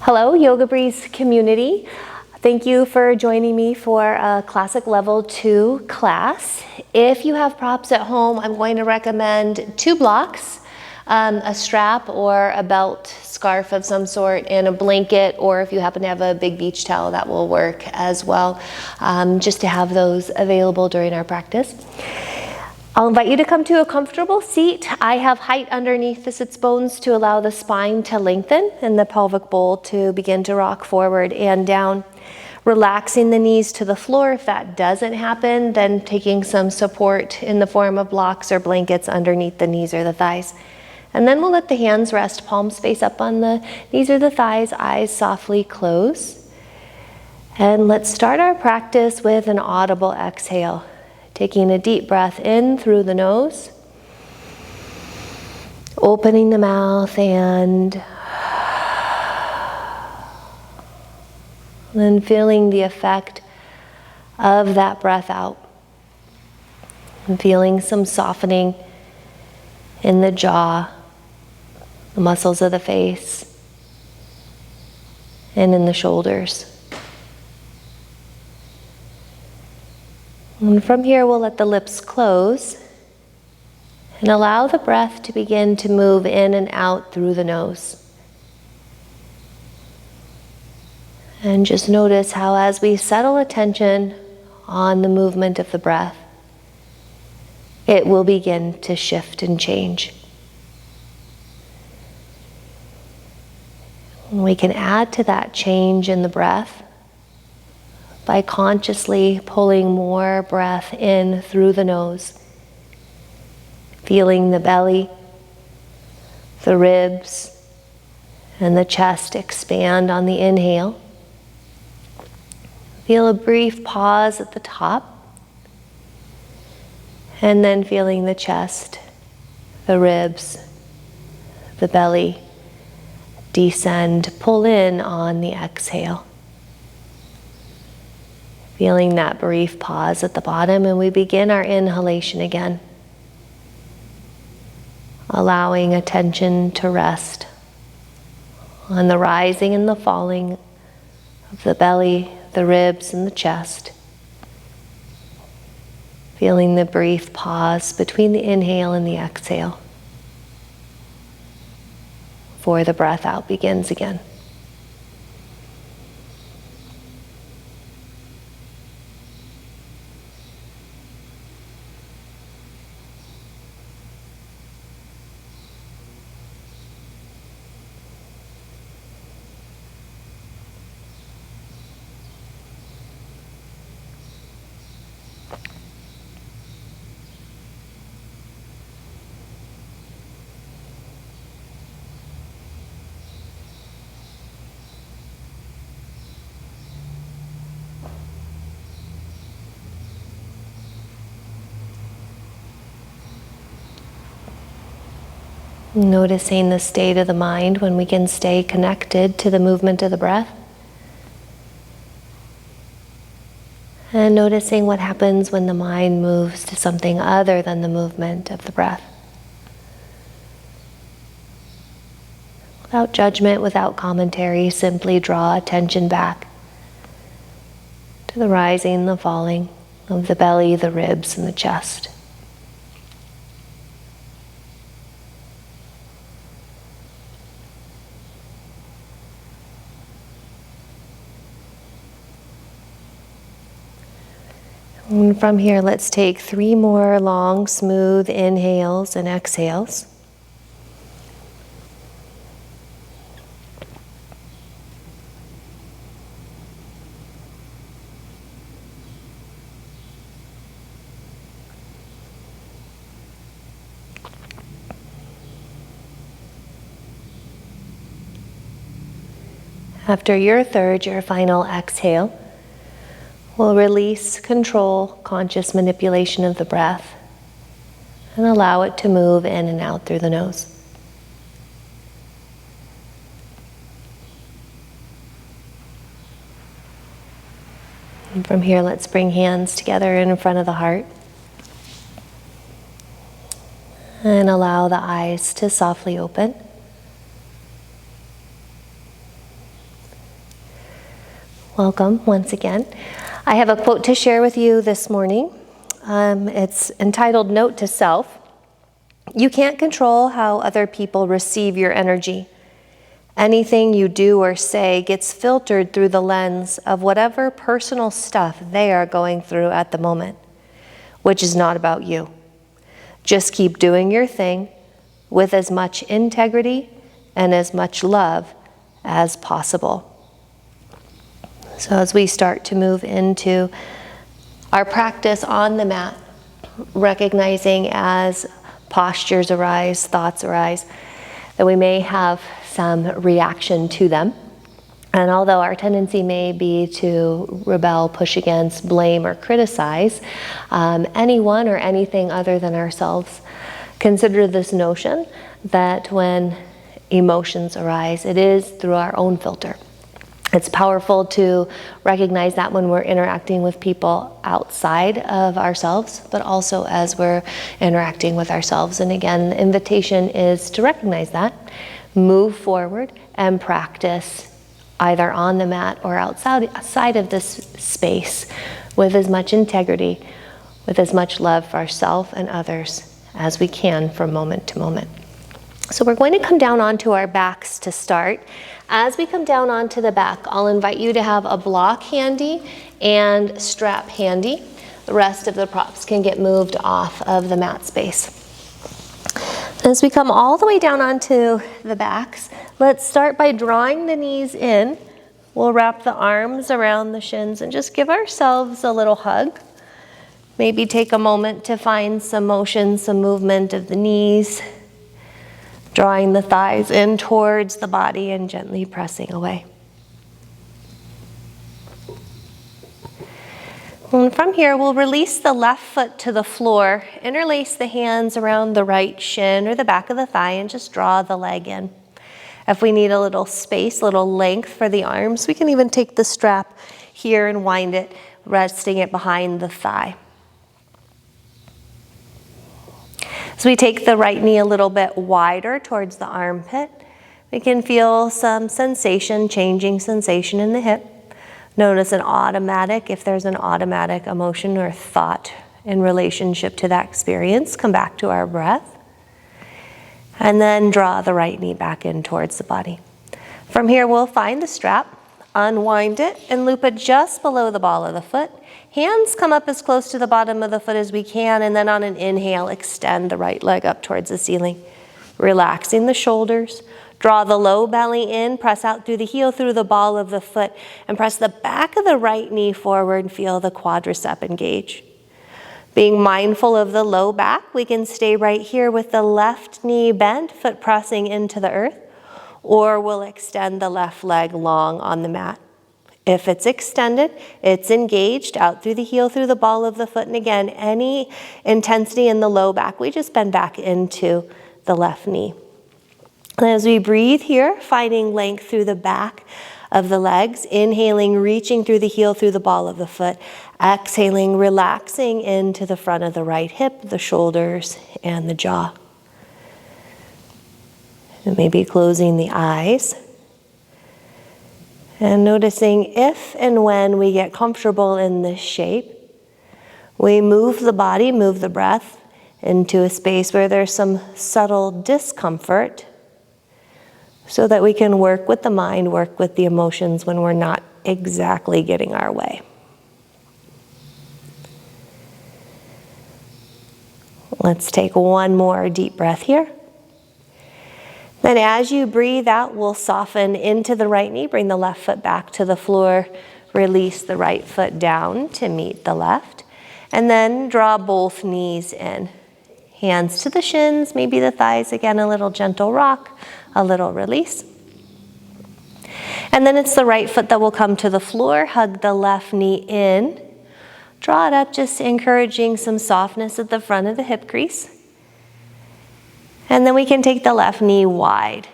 Hello, Yogabreeze community. Thank you for joining me for a classic level 2 class. If you have props at home, I'm going to recommend 2 blocks, a strap or a belt, scarf of some sort, and a blanket, or if you happen to have a big beach towel, that will work as well, just to have those available during our practice. I'll invite you to come to a comfortable seat. I have height underneath the sits bones to allow the spine to lengthen and the pelvic bowl to begin to rock forward and down. Relaxing the knees to the floor. If that doesn't happen, then taking some support in the form of blocks or blankets underneath the knees or the thighs. And then we'll let the hands rest, palms face up on the knees or the thighs, eyes softly close. And let's start our practice with an audible exhale. Taking a deep breath in through the nose, opening the mouth, and then feeling the effect of that breath out. And feeling some softening in the jaw, the muscles of the face, and in the shoulders. And from here, we'll let the lips close and allow the breath to begin to move in and out through the nose. And just notice how, as we settle attention on the movement of the breath, it will begin to shift and change. And we can add to that change in the breath by consciously pulling more breath in through the nose, feeling the belly, the ribs, and the chest expand on the inhale. Feel a brief pause at the top, and then feeling the chest, the ribs, the belly descend, pull in on the exhale. Feeling that brief pause at the bottom, and we begin our inhalation again. Allowing attention to rest on the rising and the falling of the belly, the ribs, and the chest. Feeling the brief pause between the inhale and the exhale before the breath out begins again. Noticing the state of the mind when we can stay connected to the movement of the breath. And noticing what happens when the mind moves to something other than the movement of the breath. Without judgment, without commentary, simply draw attention back to the rising, the falling of the belly, the ribs, and the chest. And from here, let's take 3 more long, smooth inhales and exhales. After your third, your final exhale, we'll release control, conscious manipulation of the breath, and allow it to move in and out through the nose. And from here, let's bring hands together in front of the heart. And allow the eyes to softly open. Welcome once again. I have a quote to share with you this morning. It's entitled Note to Self. You can't control how other people receive your energy. Anything you do or say gets filtered through the lens of whatever personal stuff they are going through at the moment, which is not about you. Just keep doing your thing with as much integrity and as much love as possible. So as we start to move into our practice on the mat, recognizing as postures arise, thoughts arise, that we may have some reaction to them. And although our tendency may be to rebel, push against, blame, or criticize anyone or anything other than ourselves, consider this notion that when emotions arise, it is through our own filter. It's powerful to recognize that when we're interacting with people outside of ourselves, but also as we're interacting with ourselves. And again, the invitation is to recognize that, move forward, and practice either on the mat or outside of this space with as much integrity, with as much love for ourselves and others as we can from moment to moment. So we're going to come down onto our backs to start. As we come down onto the back, I'll invite you to have a block handy and strap handy. The rest of the props can get moved off of the mat space. As we come all the way down onto the backs, let's start by drawing the knees in. We'll wrap the arms around the shins and just give ourselves a little hug. Maybe take a moment to find some motion, some movement of the knees, drawing the thighs in towards the body and gently pressing away. And from here, we'll release the left foot to the floor, interlace the hands around the right shin or the back of the thigh, and just draw the leg in. If we need a little space, a little length for the arms, we can even take the strap here and wind it, resting it behind the thigh. So we take the right knee a little bit wider towards the armpit. We can feel some sensation, changing sensation in the hip. Notice an automatic, if there's an automatic emotion or thought in relationship to that experience, come back to our breath. And then draw the right knee back in towards the body. From here, we'll find the strap, unwind it, and loop it just below the ball of the foot. Hands come up as close to the bottom of the foot as we can, and then on an inhale, extend the right leg up towards the ceiling. Relaxing the shoulders. Draw the low belly in, press out through the heel, through the ball of the foot, and press the back of the right knee forward and feel the quadricep engage. Being mindful of the low back, we can stay right here with the left knee bent, foot pressing into the earth, or we'll extend the left leg long on the mat. If it's extended, it's engaged out through the heel, through the ball of the foot. And again, any intensity in the low back, we just bend back into the left knee. And as we breathe here, finding length through the back of the legs, inhaling, reaching through the heel, through the ball of the foot. Exhaling, relaxing into the front of the right hip, the shoulders, and the jaw. And maybe closing the eyes. And noticing if and when we get comfortable in this shape, we move the body, move the breath into a space where there's some subtle discomfort so that we can work with the mind, work with the emotions when we're not exactly getting our way. Let's take one more deep breath here. Then as you breathe out, we'll soften into the right knee, bring the left foot back to the floor, release the right foot down to meet the left, and then draw both knees in. Hands to the shins, maybe the thighs, again, a little gentle rock, a little release. And then it's the right foot that will come to the floor, hug the left knee in, draw it up, just encouraging some softness at the front of the hip crease. And then we can take the left knee wide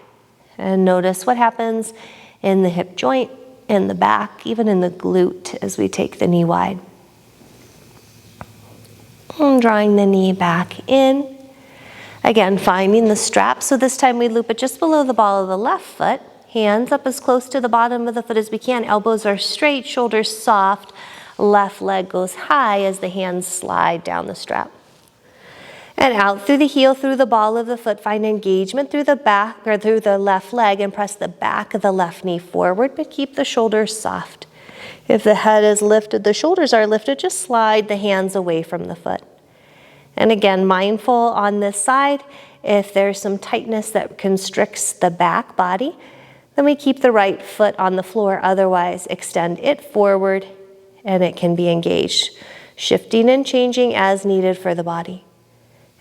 and notice what happens in the hip joint, in the back, even in the glute as we take the knee wide. And drawing the knee back in. Again, finding the strap. So this time we loop it just below the ball of the left foot. Hands up as close to the bottom of the foot as we can. Elbows are straight, shoulders soft. Left leg goes high as the hands slide down the strap. And out through the heel, through the ball of the foot. Find engagement through the back or through the left leg and press the back of the left knee forward, but keep the shoulders soft. If the head is lifted, the shoulders are lifted, just slide the hands away from the foot. And again, mindful on this side, if there's some tightness that constricts the back body, then we keep the right foot on the floor. Otherwise, extend it forward and it can be engaged, shifting and changing as needed for the body.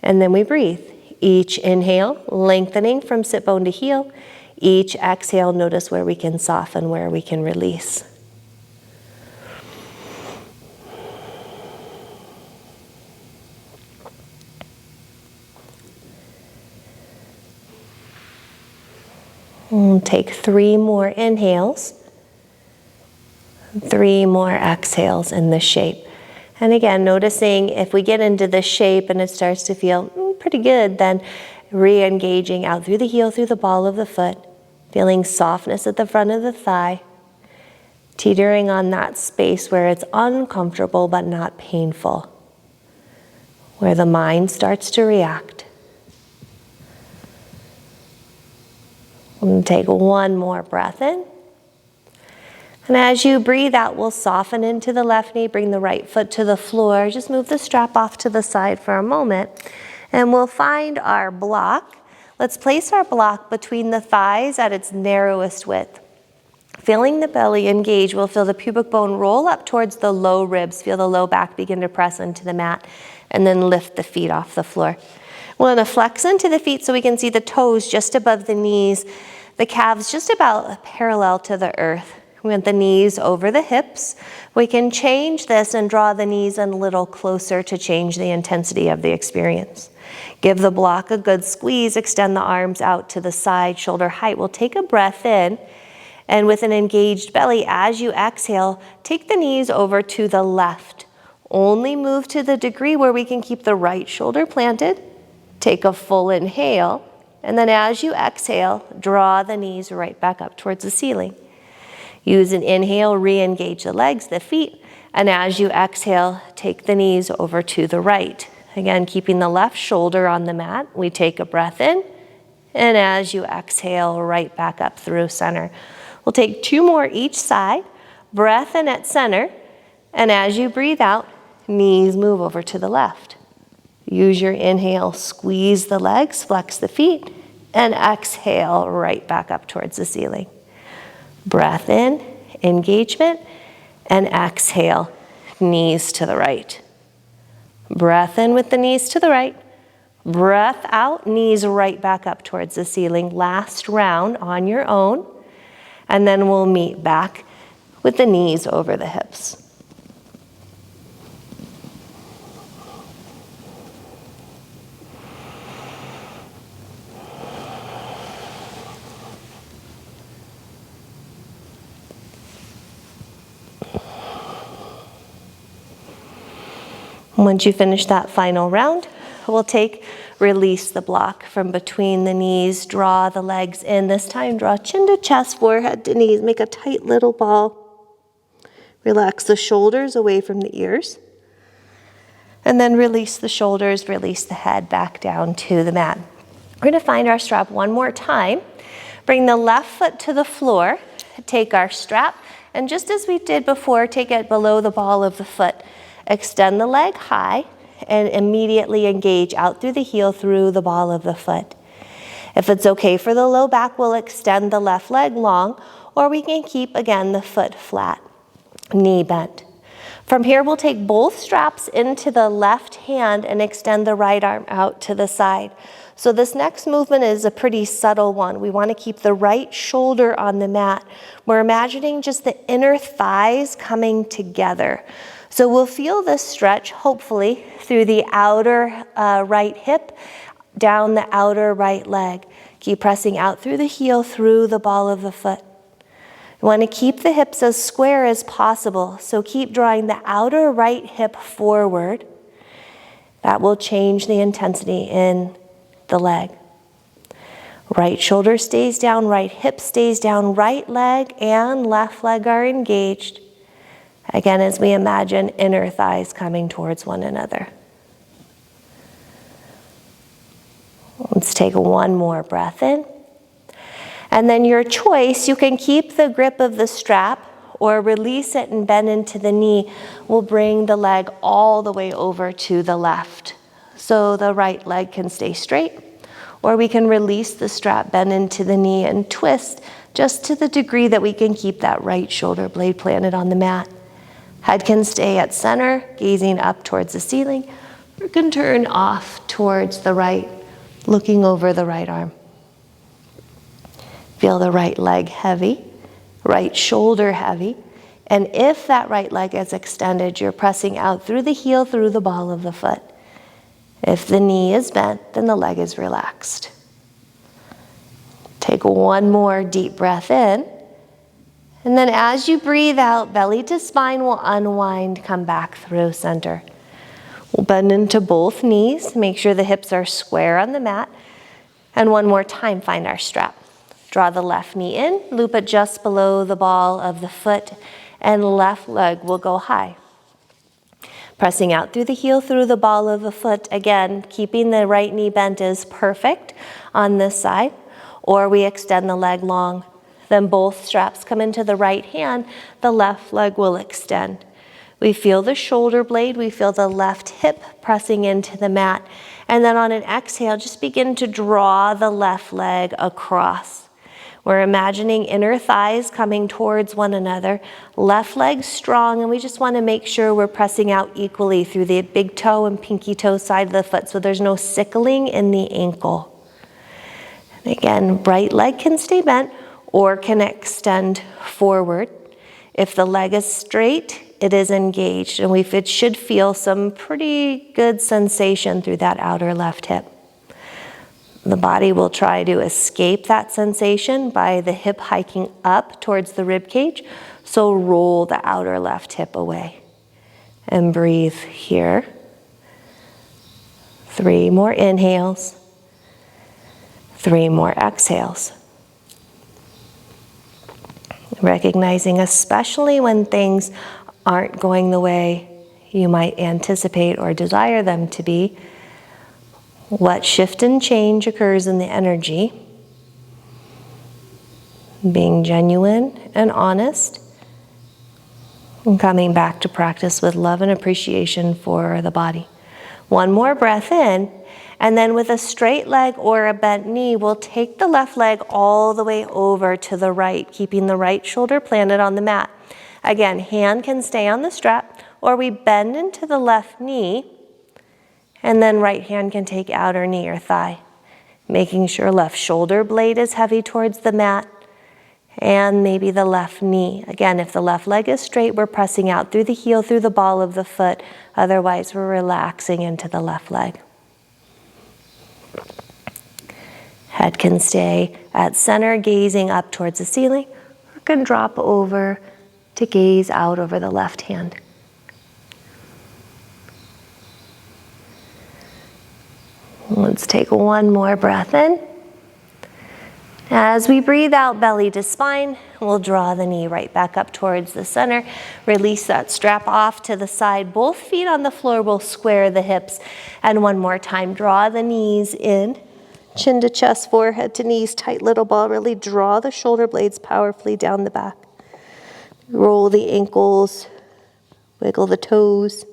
And then we breathe. Each inhale, lengthening from sit bone to heel. Each exhale, notice where we can soften, where we can release. Take 3 more inhales, 3 more exhales in this shape. And again, noticing if we get into this shape and it starts to feel pretty good, then re-engaging out through the heel, through the ball of the foot, feeling softness at the front of the thigh, teetering on that space where it's uncomfortable but not painful, where the mind starts to react. And take 1 more breath in. And as you breathe out, we'll soften into the left knee, bring the right foot to the floor. Just move the strap off to the side for a moment. And we'll find our block. Let's place our block between the thighs at its narrowest width. Feeling the belly engage, we'll feel the pubic bone roll up towards the low ribs. Feel the low back begin to press into the mat. And then lift the feet off the floor. We're going to flex into the feet so we can see the toes just above the knees. The calves just about parallel to the earth. We want the knees over the hips. We can change this and draw the knees a little closer to change the intensity of the experience. Give the block a good squeeze. Extend the arms out to the side, shoulder height. We'll take a breath in. And with an engaged belly, as you exhale, take the knees over to the left. Only move to the degree where we can keep the right shoulder planted. Take a full inhale. And then as you exhale, draw the knees right back up towards the ceiling. Use an inhale, re-engage the legs, the feet, and as you exhale, take the knees over to the right. Again, keeping the left shoulder on the mat, we take a breath in, and as you exhale, right back up through center. We'll take 2 more each side, breath in at center, and as you breathe out, knees move over to the left. Use your inhale, squeeze the legs, flex the feet, and exhale, right back up towards the ceiling. Breath in, engagement, and exhale, knees to the right. Breath in with the knees to the right. Breath out, knees right back up towards the ceiling. Last round on your own. And then we'll meet back with the knees over the hips. Once you finish that final round, we'll release the block from between the knees, draw the legs in. This time, draw chin to chest, forehead to knees. Make a tight little ball. Relax the shoulders away from the ears. And then release the shoulders, release the head back down to the mat. We're going to find our strap 1 more time. Bring the left foot to the floor. Take our strap, and just as we did before, take it below the ball of the foot. Extend the leg high and immediately engage out through the heel, through the ball of the foot. If it's okay for the low back, we'll extend the left leg long, or we can keep, again, the foot flat, knee bent. From here, we'll take both straps into the left hand and extend the right arm out to the side. So this next movement is a pretty subtle one. We want to keep the right shoulder on the mat. We're imagining just the inner thighs coming together. So we'll feel this stretch, hopefully, through the outer right hip, down the outer right leg. Keep pressing out through the heel, through the ball of the foot. You want to keep the hips as square as possible, so keep drawing the outer right hip forward. That will change the intensity in the leg. Right shoulder stays down, right hip stays down, right leg and left leg are engaged. Again, as we imagine inner thighs coming towards one another. Let's take one more breath in. And then your choice, you can keep the grip of the strap or release it and bend into the knee. We'll bring the leg all the way over to the left. So the right leg can stay straight. Or we can release the strap, bend into the knee and twist just to the degree that we can keep that right shoulder blade planted on the mat. Head can stay at center, gazing up towards the ceiling, or can turn off towards the right, looking over the right arm. Feel the right leg heavy, right shoulder heavy, and if that right leg is extended, you're pressing out through the heel, through the ball of the foot. If the knee is bent, then the leg is relaxed. Take one more deep breath in. And then as you breathe out, belly to spine will unwind, come back through center. We'll bend into both knees, make sure the hips are square on the mat. And one more time, find our strap. Draw the left knee in, loop it just below the ball of the foot, and left leg will go high. Pressing out through the heel, through the ball of the foot. Again, keeping the right knee bent is perfect on this side. Or we extend the leg long. Then both straps come into the right hand. The left leg will extend. We feel the shoulder blade. We feel the left hip pressing into the mat. And then on an exhale, just begin to draw the left leg across. We're imagining inner thighs coming towards one another, left leg strong, and we just want to make sure we're pressing out equally through the big toe and pinky toe side of the foot so there's no sickling in the ankle. And again, right leg can stay bent or can extend forward. If the leg is straight, it is engaged, and it should feel some pretty good sensation through that outer left hip. The body will try to escape that sensation by the hip hiking up towards the rib cage. So roll the outer left hip away and breathe here. 3 more inhales. 3 more exhales. Recognizing, especially when things aren't going the way you might anticipate or desire them to be, what shift and change occurs in the energy. Being genuine and honest, and coming back to practice with love and appreciation for the body. One more breath in, and then with a straight leg or a bent knee, we'll take the left leg all the way over to the right, keeping the right shoulder planted on the mat. Again, hand can stay on the strap, or we bend into the left knee, and then right hand can take outer knee or thigh, making sure left shoulder blade is heavy towards the mat, and maybe the left knee. Again, if the left leg is straight, we're pressing out through the heel, through the ball of the foot. Otherwise, we're relaxing into the left leg. Head can stay at center, gazing up towards the ceiling, or can drop over to gaze out over the left hand. Let's take one more breath in. As we breathe out, belly to spine, we'll draw the knee right back up towards the center. Release that strap off to the side. Both feet on the floor will square the hips. And one more time, draw the knees in. Chin to chest, forehead to knees, tight little ball. Really draw the shoulder blades powerfully down the back. Roll the ankles, wiggle the toes.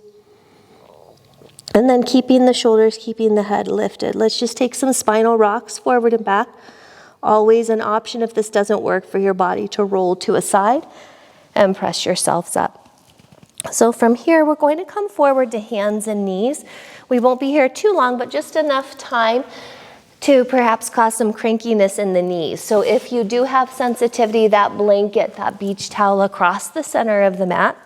And then keeping the shoulders, keeping the head lifted. Let's just take some spinal rocks forward and back. Always an option if this doesn't work for your body to roll to a side and press yourselves up. So from here, we're going to come forward to hands and knees. We won't be here too long, but just enough time to perhaps cause some crankiness in the knees. So if you do have sensitivity, that blanket, that beach towel across the center of the mat.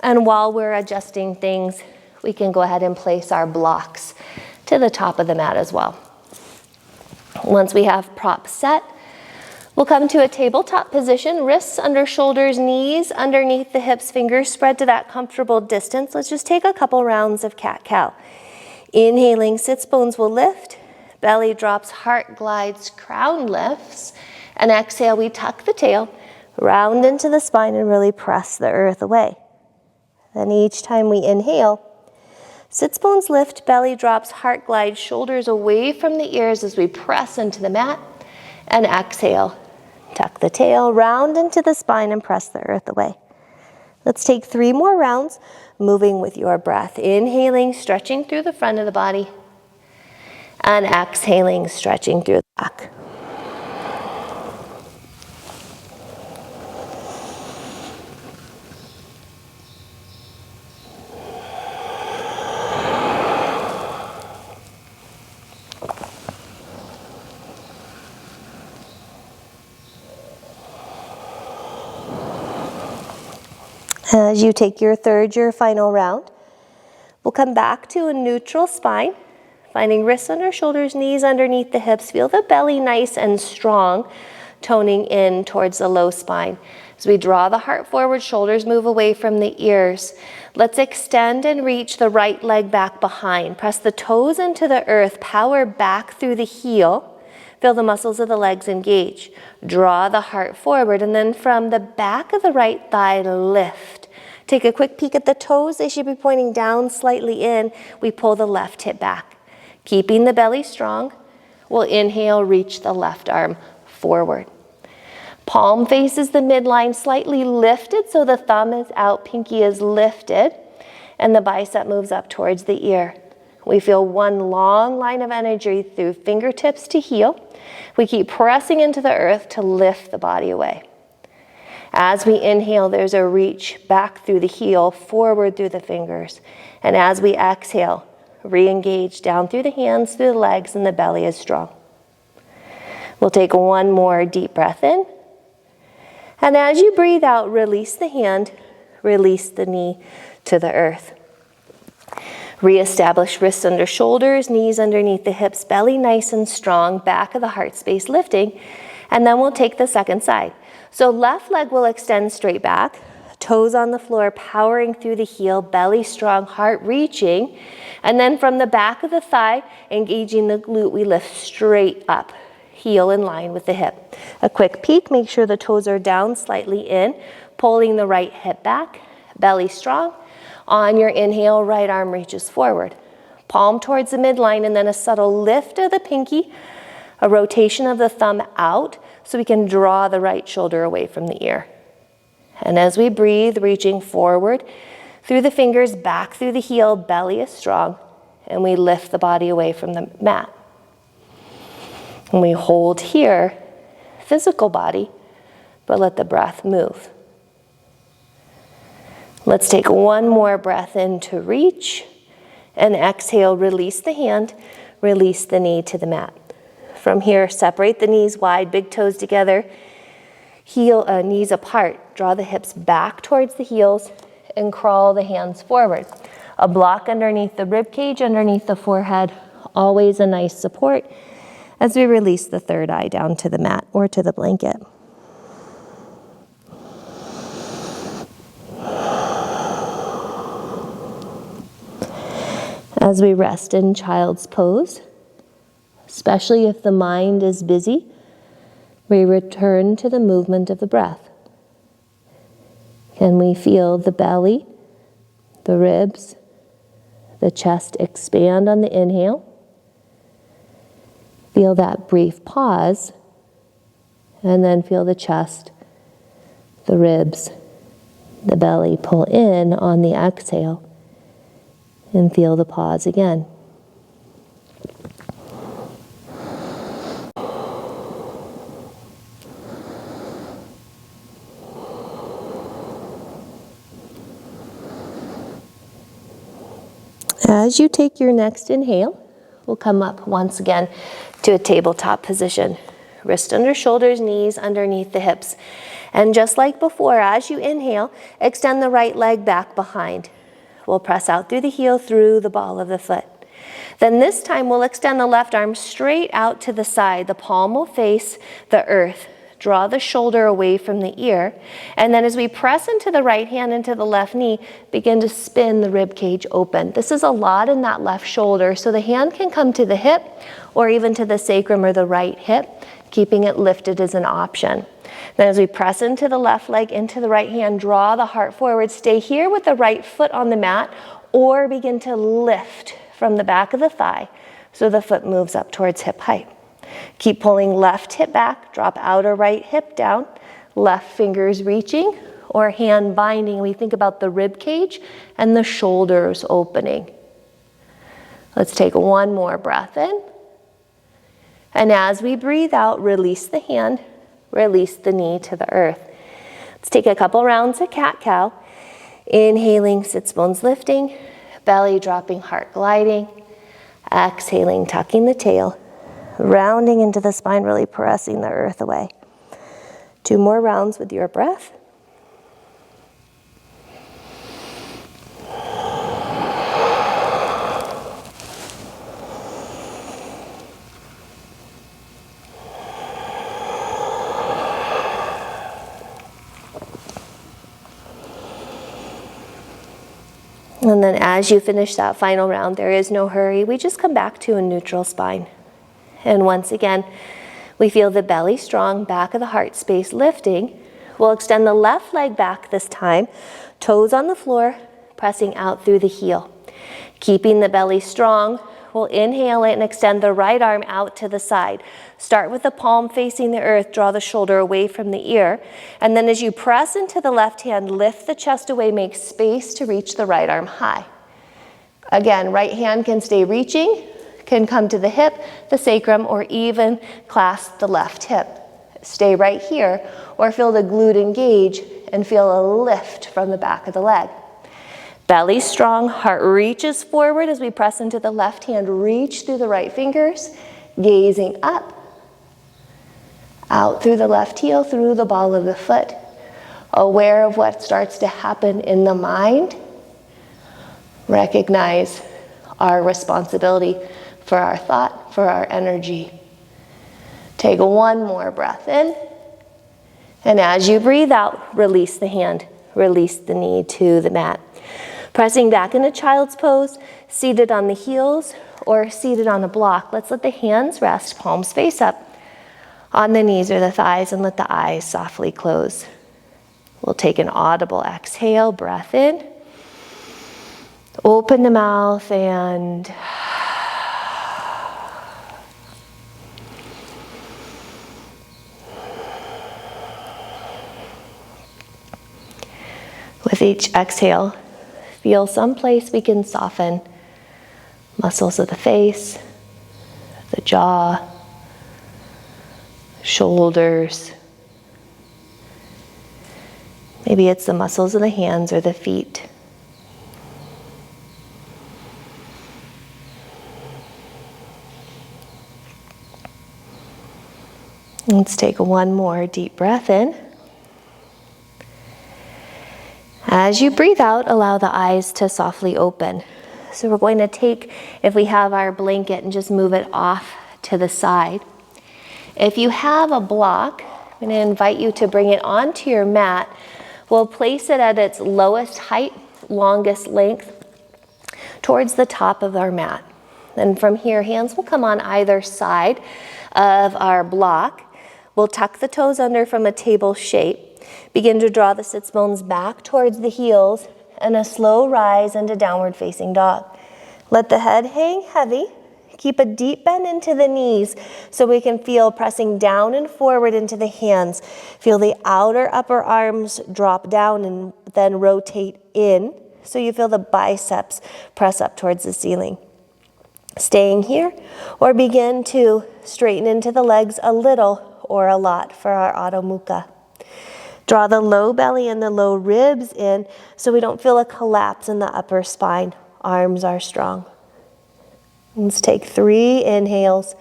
And while we're adjusting things, we can go ahead and place our blocks to the top of the mat as well. Once we have props set, we'll come to a tabletop position, wrists under shoulders, knees underneath the hips, fingers spread to that comfortable distance. Let's just take a couple rounds of cat-cow. Inhaling, sits bones will lift. Belly drops, heart glides, crown lifts. And exhale, we tuck the tail, round into the spine and really press the earth away. Then each time we inhale, sits bones lift, belly drops, heart glides, shoulders away from the ears as we press into the mat. And exhale, tuck the tail, round into the spine and press the earth away. Let's take 3 more rounds, moving with your breath. Inhaling, stretching through the front of the body. And exhaling, stretching through the back. As you take your final round, we'll come back to a neutral spine, finding wrists under shoulders, knees underneath the hips. Feel the belly nice and strong, toning in towards the low spine. As we draw the heart forward, shoulders move away from the ears. Let's extend and reach the right leg back behind. Press the toes into the earth, power back through the heel. Feel the muscles of the legs engage. Draw the heart forward, and then from the back of the right thigh, lift. Take a quick peek at the toes. They should be pointing down, slightly in. We pull the left hip back. Keeping the belly strong, we'll inhale, reach the left arm forward. Palm faces the midline, slightly lifted, so the thumb is out, pinky is lifted, and the bicep moves up towards the ear. We feel one long line of energy through fingertips to heel. We keep pressing into the earth to lift the body away. As we inhale, there's a reach back through the heel, forward through the fingers. And as we exhale, re-engage down through the hands, through the legs, and the belly is strong. We'll take one more deep breath in. And as you breathe out, release the hand, release the knee to the earth. Reestablish wrists under shoulders, knees underneath the hips, belly nice and strong, back of the heart space lifting. And then we'll take the second side. So left leg will extend straight back, toes on the floor, powering through the heel, belly strong, heart reaching. And then from the back of the thigh, engaging the glute, we lift straight up, heel in line with the hip. A quick peek, make sure the toes are down, slightly in, pulling the right hip back, belly strong. On your inhale, right arm reaches forward. Palm towards the midline, and then a subtle lift of the pinky, a rotation of the thumb out so we can draw the right shoulder away from the ear. And as we breathe, reaching forward through the fingers, back through the heel, belly is strong, and we lift the body away from the mat. And we hold here, physical body, but let the breath move. Let's take one more breath in to reach, and exhale, release the hand, release the knee to the mat. From here, separate the knees wide, big toes together, knees apart. Draw the hips back towards the heels and crawl the hands forward. A block underneath the rib cage, underneath the forehead, always a nice support as we release the third eye down to the mat or to the blanket. As we rest in child's pose, especially if the mind is busy, we return to the movement of the breath. Can we feel the belly, the ribs, the chest expand on the inhale? Feel that brief pause, and then feel the chest, the ribs, the belly pull in on the exhale. And feel the pause again. As you take your next inhale, we'll come up once again to a tabletop position. Wrist under shoulders, knees underneath the hips. And just like before, as you inhale, extend the right leg back behind. We'll press out through the heel, through the ball of the foot. Then this time we'll extend the left arm straight out to the side. The palm will face the earth. Draw the shoulder away from the ear. And then as we press into the right hand, into the left knee, begin to spin the rib cage open. This is a lot in that left shoulder, so the hand can come to the hip or even to the sacrum or the right hip. Keeping it lifted is an option. Then as we press into the left leg, into the right hand, draw the heart forward. Stay here with the right foot on the mat, or begin to lift from the back of the thigh so the foot moves up towards hip height. Keep pulling left hip back, drop outer right hip down, left fingers reaching or hand binding. We think about the rib cage and the shoulders opening. Let's take one more breath in. And as we breathe out, release the hand, release the knee to the earth. Let's take a couple rounds of cat-cow. Inhaling, sits bones lifting, belly dropping, heart gliding. Exhaling, tucking the tail, rounding into the spine, really pressing the earth away. 2 more rounds with your breath. And then as you finish that final round, there is no hurry. We just come back to a neutral spine. And once again, we feel the belly strong, back of the heart space lifting. We'll extend the left leg back this time, toes on the floor, pressing out through the heel. Keeping the belly strong, we'll inhale it and extend the right arm out to the side. Start with the palm facing the earth, draw the shoulder away from the ear. And then as you press into the left hand, lift the chest away, make space to reach the right arm high. Again, right hand can stay reaching, can come to the hip, the sacrum, or even clasp the left hip. Stay right here, or feel the glute engage and feel a lift from the back of the leg. Belly strong, heart reaches forward as we press into the left hand, reach through the right fingers, gazing up, out through the left heel, through the ball of the foot, aware of what starts to happen in the mind. Recognize our responsibility for our thought, for our energy. Take one more breath in, and as you breathe out, release the hand, release the knee to the mat. Pressing back into child's pose, seated on the heels or seated on a block. Let's let the hands rest, palms face up on the knees or the thighs, and let the eyes softly close. We'll take an audible exhale, breath in. Open the mouth and with each exhale, feel someplace we can soften. Muscles of the face, the jaw, shoulders. Maybe it's the muscles of the hands or the feet. Let's take one more deep breath in. As you breathe out, allow the eyes to softly open. So we're going to take, if we have our blanket, and just move it off to the side. If you have a block, I'm going to invite you to bring it onto your mat. We'll place it at its lowest height, longest length, towards the top of our mat. And from here, hands will come on either side of our block. We'll tuck the toes under from a table shape. Begin to draw the sits bones back towards the heels and a slow rise into downward facing dog. Let the head hang heavy. Keep a deep bend into the knees so we can feel pressing down and forward into the hands. Feel the outer upper arms drop down and then rotate in so you feel the biceps press up towards the ceiling. Staying here, or begin to straighten into the legs a little or a lot for our Adho Mukha. Draw the low belly and the low ribs in so we don't feel a collapse in the upper spine. Arms are strong. Let's take 3 inhales,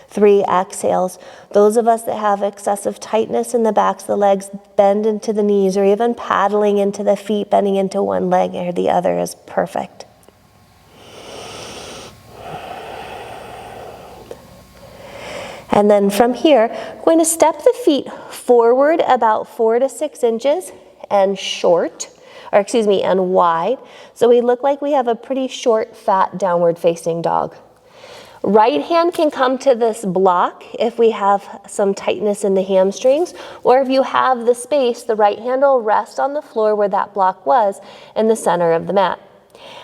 3 exhales. Those of us that have excessive tightness in the backs of the legs, bend into the knees, or even paddling into the feet, bending into one leg or the other is perfect. And then from here, we're going to step the feet forward about 4 to 6 inches and and wide. So we look like we have a pretty short, fat, downward facing dog. Right hand can come to this block if we have some tightness in the hamstrings, or if you have the space, the right hand will rest on the floor where that block was in the center of the mat.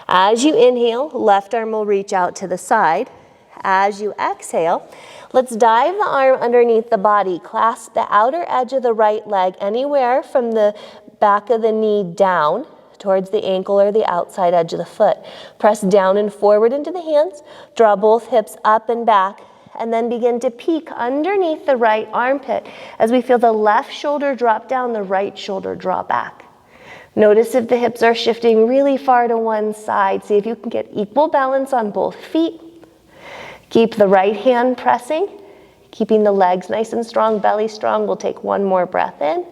As you inhale, left arm will reach out to the side. As you exhale, let's dive the arm underneath the body. Clasp the outer edge of the right leg anywhere from the back of the knee down towards the ankle or the outside edge of the foot. Press down and forward into the hands. Draw both hips up and back, and then begin to peek underneath the right armpit as we feel the left shoulder drop down, the right shoulder draw back. Notice if the hips are shifting really far to one side. See if you can get equal balance on both feet. Keep the right hand pressing, keeping the legs nice and strong, belly strong. We'll take one more breath in.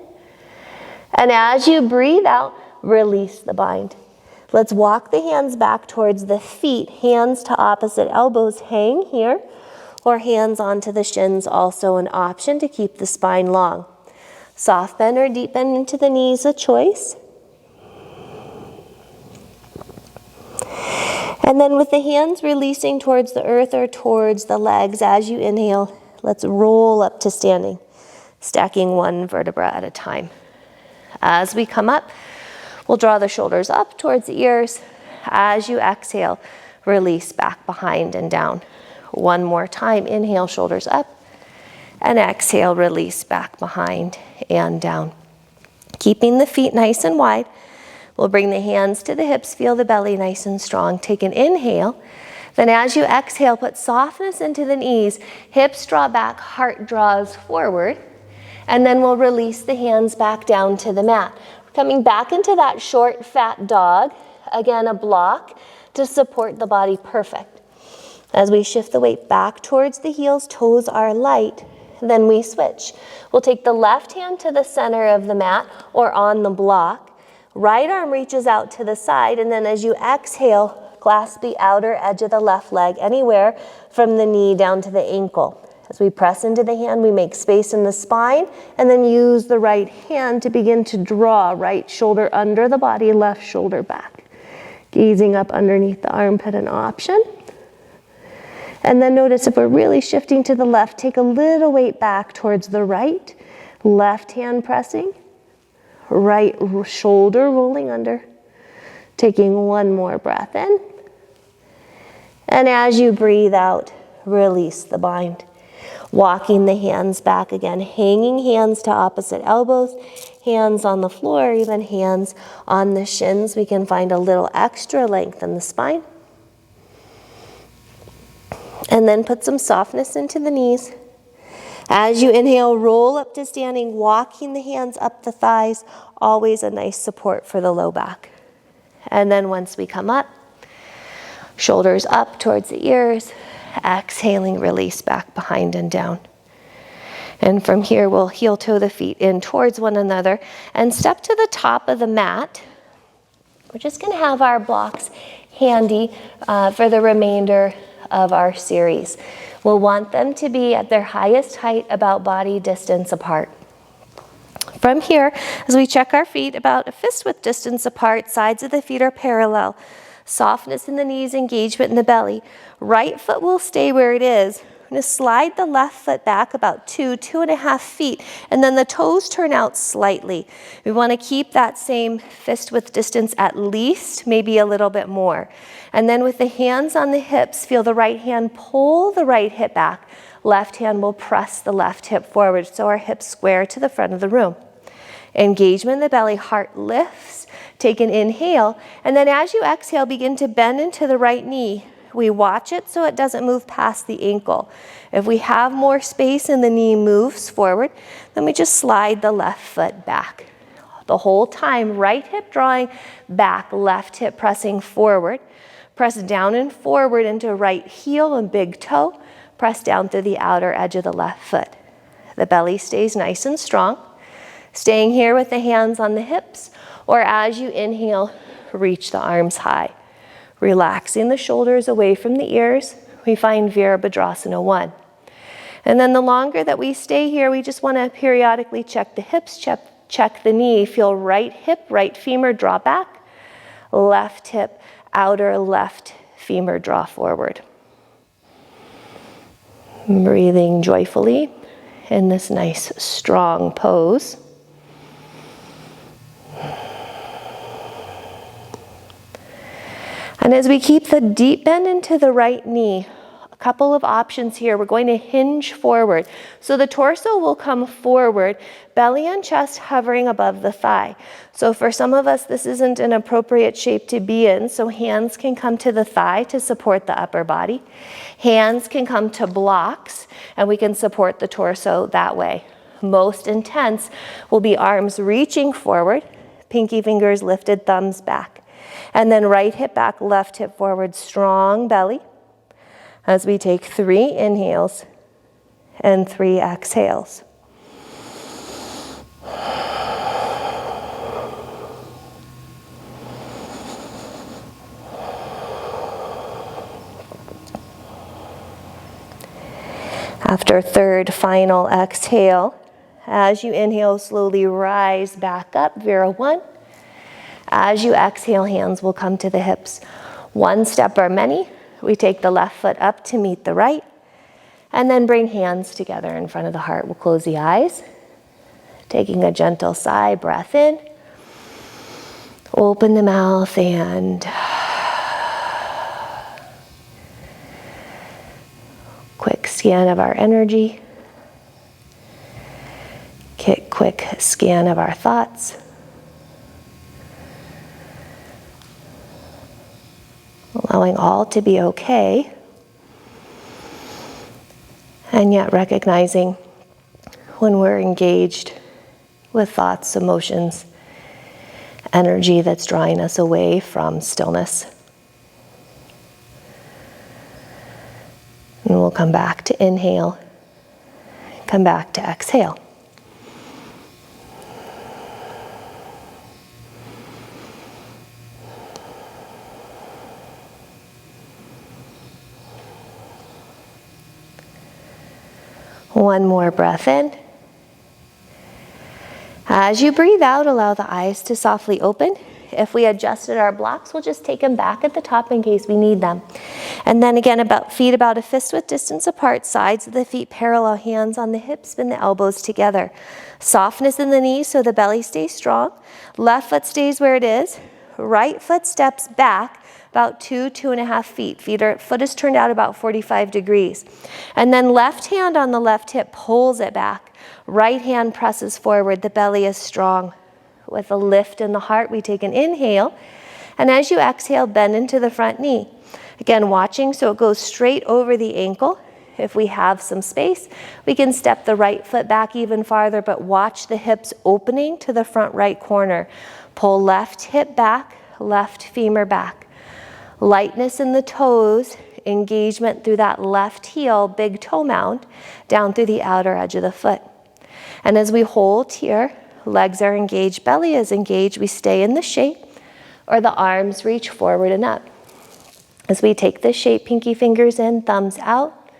And as you breathe out, release the bind. Let's walk the hands back towards the feet, hands to opposite elbows, hang here, or hands onto the shins, also an option to keep the spine long. Soft bend or deep bend into the knees, a choice. And then with the hands releasing towards the earth or towards the legs as you inhale, let's roll up to standing, stacking one vertebra at a time. As we come up, we'll draw the shoulders up towards the ears. As you exhale, release back behind and down. One more time, inhale, shoulders up, and exhale, release back behind and down. Keeping the feet nice and wide, we'll bring the hands to the hips, feel the belly nice and strong. Take an inhale. Then as you exhale, put softness into the knees. Hips draw back, heart draws forward. And then we'll release the hands back down to the mat. Coming back into that short, fat dog. Again, a block to support the body, perfect. As we shift the weight back towards the heels, toes are light, then we switch. We'll take the left hand to the center of the mat or on the block. Right arm reaches out to the side, and then as you exhale, clasp the outer edge of the left leg anywhere from the knee down to the ankle. As we press into the hand, we make space in the spine, and then use the right hand to begin to draw right shoulder under the body, left shoulder back. Gazing up underneath the armpit, an option. And then notice if we're really shifting to the left, take a little weight back towards the right. Left hand pressing. Right shoulder rolling under. Taking one more breath in. And as you breathe out, release the bind. Walking the hands back again, hanging hands to opposite elbows, hands on the floor, even hands on the shins. We can find a little extra length in the spine. And then put some softness into the knees. As you inhale, roll up to standing, walking the hands up the thighs, always a nice support for the low back. And then once we come up, shoulders up towards the ears, exhaling, release back behind and down. And from here, we'll heel toe the feet in towards one another and step to the top of the mat. We're just going to have our blocks handy for the remainder of our series. We'll want them to be at their highest height about body distance apart. From here, as we check our feet about a fist width distance apart, sides of the feet are parallel. Softness in the knees, engagement in the belly. Right foot will stay where it is. I'm going to slide the left foot back about 2.5 feet, and then the toes turn out slightly. We want to keep that same fist width distance at least, maybe a little bit more. And then with the hands on the hips, feel the right hand pull the right hip back. Left hand will press the left hip forward, so our hips square to the front of the room. Engagement in the belly, heart lifts. Take an inhale, and then as you exhale, begin to bend into the right knee. We watch it so it doesn't move past the ankle. If we have more space and the knee moves forward, then we just slide the left foot back. The whole time, right hip drawing back, left hip pressing forward. Press down and forward into right heel and big toe. Press down through the outer edge of the left foot. The belly stays nice and strong. Staying here with the hands on the hips, or as you inhale, reach the arms high. Relaxing the shoulders away from the ears, we find Virabhadrasana 1. And then the longer that we stay here, we just want to periodically check the hips, check the knee. Feel right hip, right femur draw back. Left hip, outer left femur draw forward. Breathing joyfully in this nice, strong pose. And as we keep the deep bend into the right knee, a couple of options here. We're going to hinge forward. So the torso will come forward, belly and chest hovering above the thigh. So for some of us, this isn't an appropriate shape to be in, so hands can come to the thigh to support the upper body. Hands can come to blocks, and we can support the torso that way. Most intense will be arms reaching forward, pinky fingers lifted, thumbs back. And then right hip back, left hip forward, strong belly. As we take 3 inhales and 3 exhales. After third final exhale, as you inhale, slowly rise back up, Vera 1. As you exhale, hands will come to the hips. One step or many. We take the left foot up to meet the right, and then bring hands together in front of the heart. We'll close the eyes, taking a gentle sigh, breath in, open the mouth, and quick scan of our energy, quick scan of our thoughts. Allowing all to be okay, and yet recognizing when we're engaged with thoughts, emotions, energy that's drawing us away from stillness. And we'll come back to inhale, come back to exhale. One more breath in. As you breathe out, allow the eyes to softly open. If we adjusted our blocks, we'll just take them back at the top in case we need them. And then again, feet about a fist width distance apart, sides of the feet parallel, hands on the hips, bend the elbows together. Softness in the knees so the belly stays strong. Left foot stays where it is. Right foot steps back about 2.5 feet. Foot is turned out about 45 degrees. And then left hand on the left hip pulls it back. Right hand presses forward. The belly is strong. With a lift in the heart, we take an inhale. And as you exhale, bend into the front knee. Again, watching so it goes straight over the ankle. If we have some space, we can step the right foot back even farther, but watch the hips opening to the front right corner. Pull left hip back, left femur back. Lightness in the toes, engagement through that left heel, big toe mound, down through the outer edge of the foot. And as we hold here, legs are engaged, belly is engaged, we stay in the shape, or the arms reach forward and up. As we take this shape, pinky fingers in, thumbs out,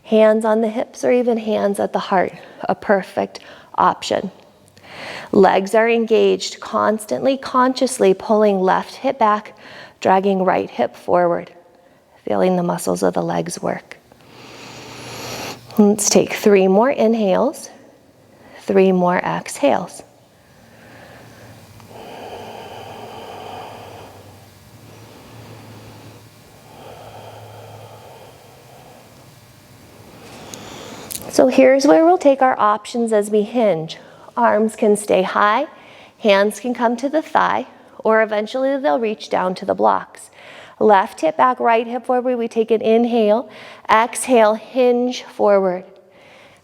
hands on the hips, or even hands at the heart, a perfect option. Legs are engaged, constantly, consciously pulling left hip back, dragging right hip forward, feeling the muscles of the legs work. Let's take 3 more inhales, 3 more exhales. So here's where we'll take our options as we hinge. Arms can stay high, hands can come to the thigh, or eventually they'll reach down to the blocks. Left hip back, right hip forward. We take an inhale, exhale, hinge forward.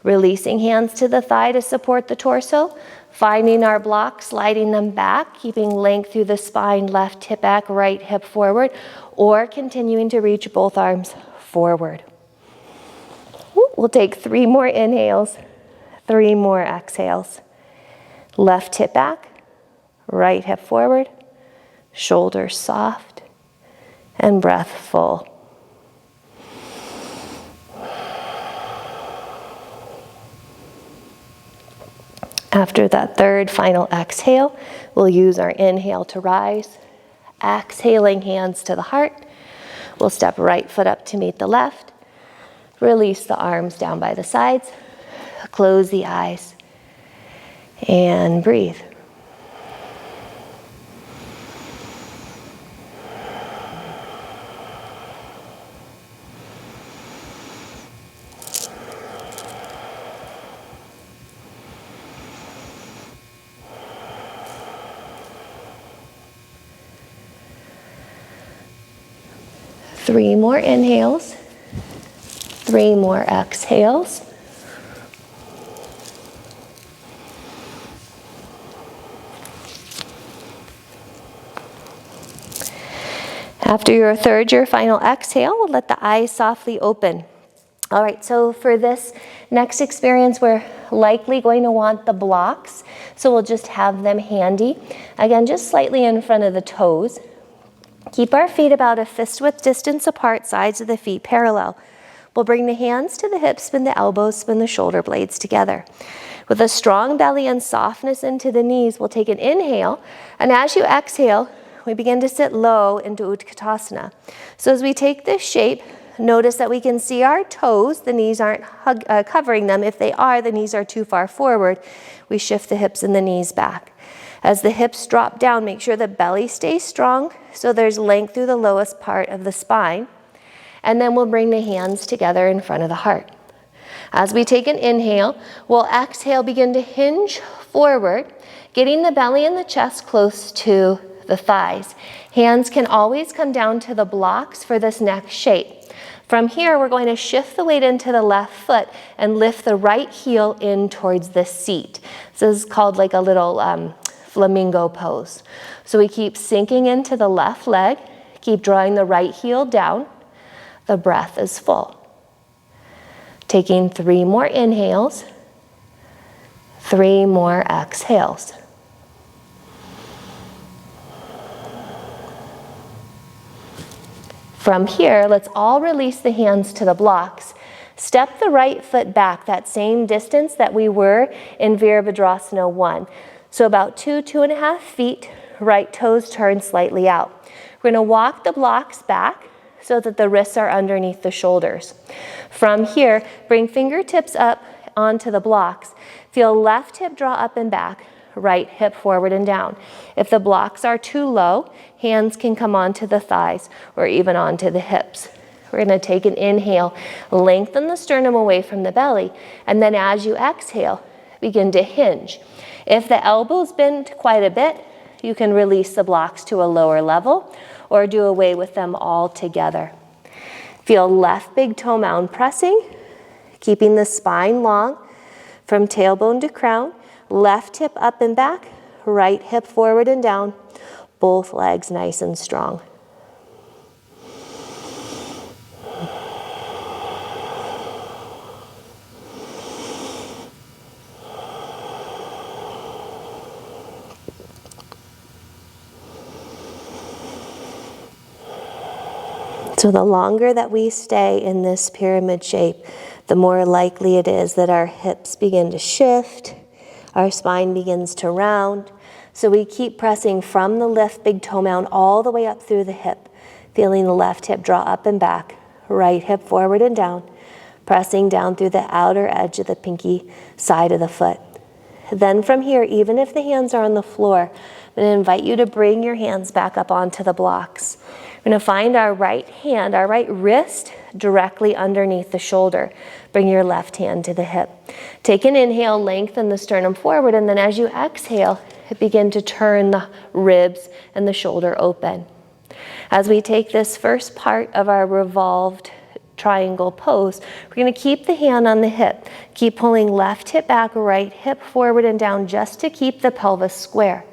Releasing hands to the thigh to support the torso. Finding our blocks, sliding them back, keeping length through the spine, left hip back, right hip forward, or continuing to reach both arms forward. We'll take 3 more inhales, 3 more exhales. Left hip back, right hip forward, shoulders soft, and breath full. After that third final exhale, we'll use our inhale to rise. Exhaling, hands to the heart. We'll step right foot up to meet the left. Release the arms down by the sides. Close the eyes and breathe. Three more inhales, 3 more exhales. After your third, your final exhale, we'll let the eyes softly open. All right, so for this next experience, we're likely going to want the blocks, so we'll just have them handy. Again, just slightly in front of the toes. Keep our feet about a fist width distance apart, sides of the feet parallel. We'll bring the hands to the hips, spin the elbows, spin the shoulder blades together. With a strong belly and softness into the knees, we'll take an inhale, and as you exhale, we begin to sit low into Utkatasana. So as we take this shape, notice that we can see our toes. The knees aren't covering them. If they are, the knees are too far forward. We shift the hips and the knees back. As the hips drop down, make sure the belly stays strong so there's length through the lowest part of the spine. And then we'll bring the hands together in front of the heart. As we take an inhale, we'll exhale, begin to hinge forward, getting the belly and the chest close to the thighs. Hands can always come down to the blocks for this next shape. From here, we're going to shift the weight into the left foot and lift the right heel in towards the seat. This is called like a little flamingo pose. So we keep sinking into the left leg, keep drawing the right heel down. The breath is full. Taking 3 more inhales, 3 more exhales. From here, let's all release the hands to the blocks. Step the right foot back that same distance that we were in Virabhadrasana 1. So about 2.5 feet, right toes turn slightly out. We're gonna walk the blocks back so that the wrists are underneath the shoulders. From here, bring fingertips up onto the blocks. Feel left hip draw up and back, right hip forward and down. If the blocks are too low, hands can come onto the thighs or even onto the hips. We're gonna take an inhale, lengthen the sternum away from the belly, and then as you exhale, begin to hinge. If the elbows bend quite a bit, you can release the blocks to a lower level or do away with them altogether. Feel left big toe mound pressing, keeping the spine long from tailbone to crown, left hip up and back, right hip forward and down, both legs nice and strong. So the longer that we stay in this pyramid shape, the more likely it is that our hips begin to shift, our spine begins to round. So we keep pressing from the left big toe mound all the way up through the hip, feeling the left hip draw up and back, right hip forward and down, pressing down through the outer edge of the pinky side of the foot. Then from here, even if the hands are on the floor, I'm going to invite you to bring your hands back up onto the blocks. We're going to find our right hand, our right wrist directly underneath the shoulder. Bring your left hand to the hip. Take an inhale, lengthen the sternum forward, and then as you exhale, begin to turn the ribs and the shoulder open. As we take this first part of our revolved triangle pose, we're going to keep the hand on the hip. Keep pulling left hip back, right hip forward and down just to keep the pelvis square.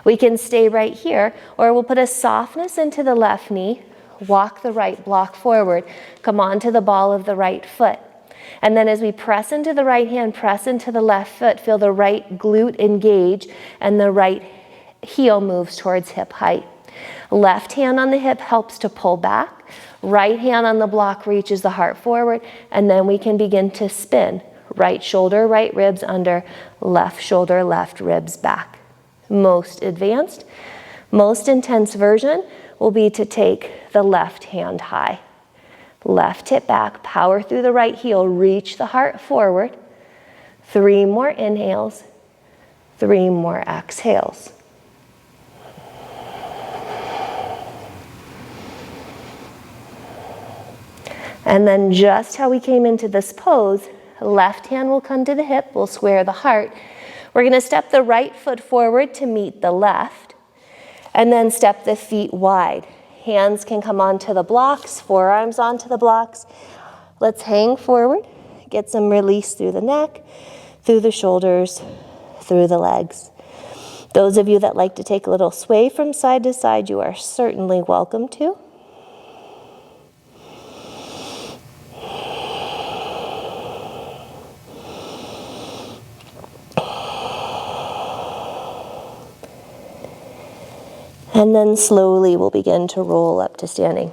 We can stay right here, or we'll put a softness into the left knee, walk the right block forward, come onto the ball of the right foot. And then as we press into the right hand, press into the left foot, feel the right glute engage and the right heel moves towards hip height. Left hand on the hip helps to pull back. Right hand on the block reaches the heart forward, and then we can begin to spin. right shoulder, right ribs under, left shoulder, left ribs back. Most advanced, most intense version will be to take the left hand high. Left hip back, power through the right heel, reach the heart forward. 3 more inhales, 3 more exhales. And then just how we came into this pose, left hand will come to the hip, we'll square the heart. We're gonna step the right foot forward to meet the left, and then step the feet wide. Hands can come onto the blocks, forearms onto the blocks. Let's hang forward, get some release through the neck, through the shoulders, through the legs. Those of you that like to take a little sway from side to side, you are certainly welcome to. And then slowly we'll begin to roll up to standing.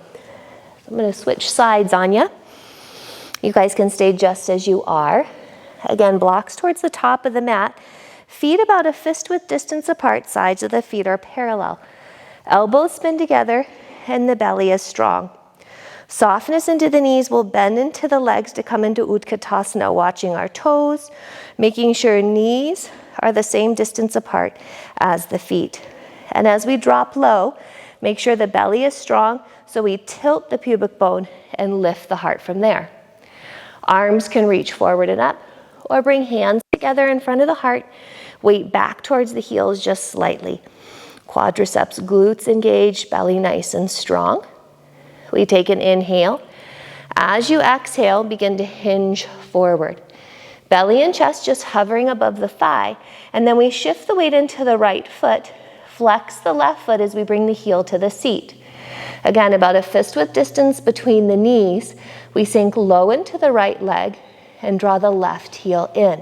I'm going to switch sides on you. You guys can stay just as you are. Again, blocks towards the top of the mat. Feet about a fist width distance apart, sides of the feet are parallel. Elbows spin together and the belly is strong. Softness into the knees, will bend into the legs to come into Utkatasana, watching our toes, making sure knees are the same distance apart as the feet. And as we drop low, make sure the belly is strong, so we tilt the pubic bone and lift the heart from there. Arms can reach forward and up, or bring hands together in front of the heart, weight back towards the heels just slightly. Quadriceps, glutes engaged, belly nice and strong. We take an inhale. As you exhale, begin to hinge forward. Belly and chest just hovering above the thigh, and then we shift the weight into the right foot. Flex the left foot as we bring the heel to the seat. Again, about a fist width distance between the knees, we sink low into the right leg and draw the left heel in.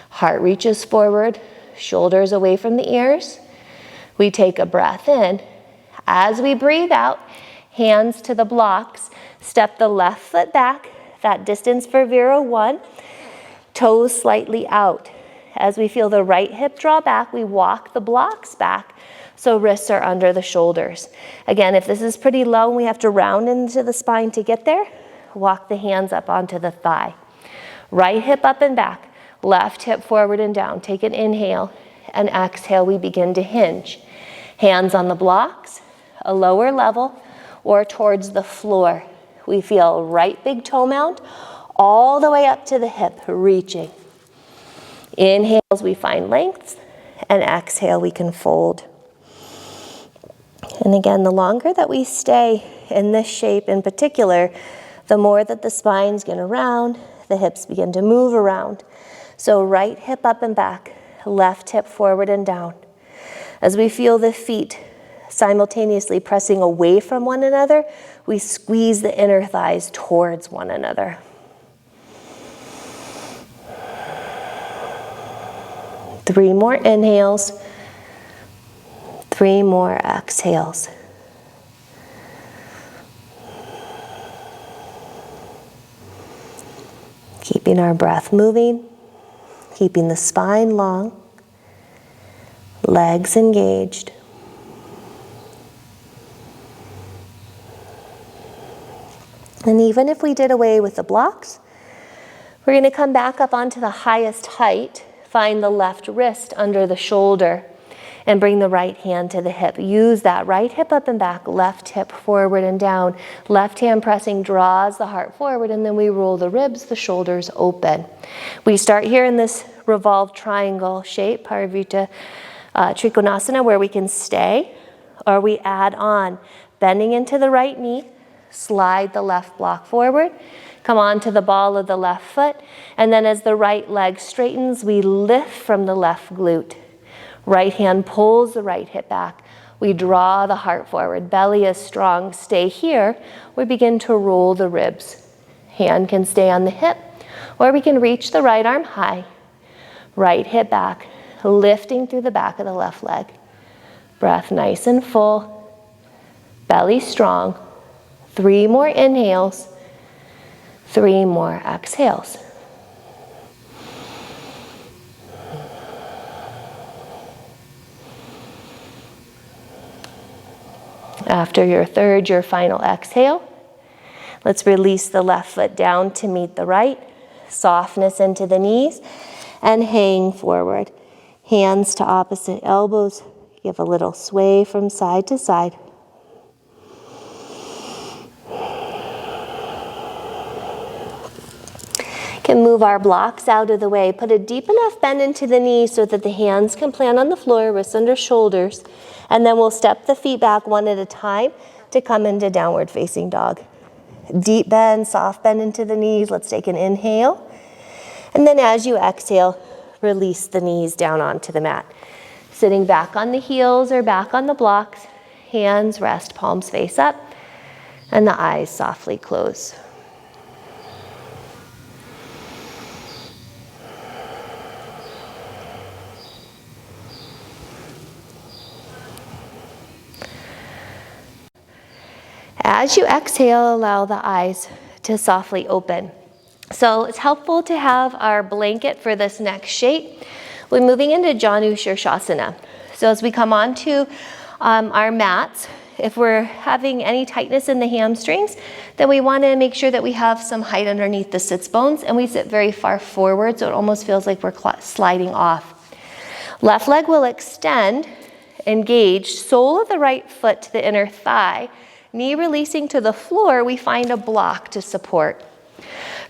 Heart reaches forward, shoulders away from the ears. We take a breath in. As we breathe out, hands to the blocks, step the left foot back, that distance for Vira 1, toes slightly out. As we feel the right hip draw back, we walk the blocks back so wrists are under the shoulders. Again, if this is pretty low and we have to round into the spine to get there, walk the hands up onto the thigh. Right hip up and back, left hip forward and down. Take an inhale and exhale, we begin to hinge. Hands on the blocks, a lower level, or towards the floor. We feel right big toe mount all the way up to the hip, reaching. Inhales, we find length, and exhale, we can fold. And again, the longer that we stay in this shape in particular, the more that the spine's going to round, the hips begin to move around. So right hip up and back, left hip forward and down. As we feel the feet simultaneously pressing away from one another, we squeeze the inner thighs towards one another. Three more inhales, 3 more exhales. Keeping our breath moving, keeping the spine long, legs engaged. And even if we did away with the blocks, we're going to come back up onto the highest height. Find the left wrist under the shoulder and bring the right hand to the hip. Use that right hip up and back, left hip forward and down. Left hand pressing draws the heart forward, and then we roll the ribs, the shoulders open. We start here in this revolved triangle shape, Parivrtta Trikonasana, where we can stay, or we add on, bending into the right knee, slide the left block forward, come on to the ball of the left foot, and then as the right leg straightens, we lift from the left glute. Right hand pulls the right hip back. We draw the heart forward. Belly is strong. Stay here. We begin to roll the ribs. Hand can stay on the hip, or we can reach the right arm high. Right hip back, lifting through the back of the left leg. Breath nice and full. Belly strong. 3 more inhales. 3 more exhales. After your third, your final exhale, let's release the left foot down to meet the right. Softness into the knees and hang forward. Hands to opposite elbows. Give a little sway from side to side. Can move our blocks out of the way. Put a deep enough bend into the knees so that the hands can plant on the floor, wrists under shoulders. And then we'll step the feet back one at a time to come into downward facing dog. Deep bend, soft bend into the knees. Let's take an inhale. And then as you exhale, release the knees down onto the mat. Sitting back on the heels or back on the blocks. Hands rest, palms face up. And the eyes softly close. As you exhale, allow the eyes to softly open. So it's helpful to have our blanket for this next shape. We're moving into Janu Shirshasana. So as we come onto our mats, if we're having any tightness in the hamstrings, then we want to make sure that we have some height underneath the sits bones, and we sit very far forward so it almost feels like we're sliding off. Left leg will extend, engage, sole of the right foot to the inner thigh, knee releasing to the floor, we find a block to support.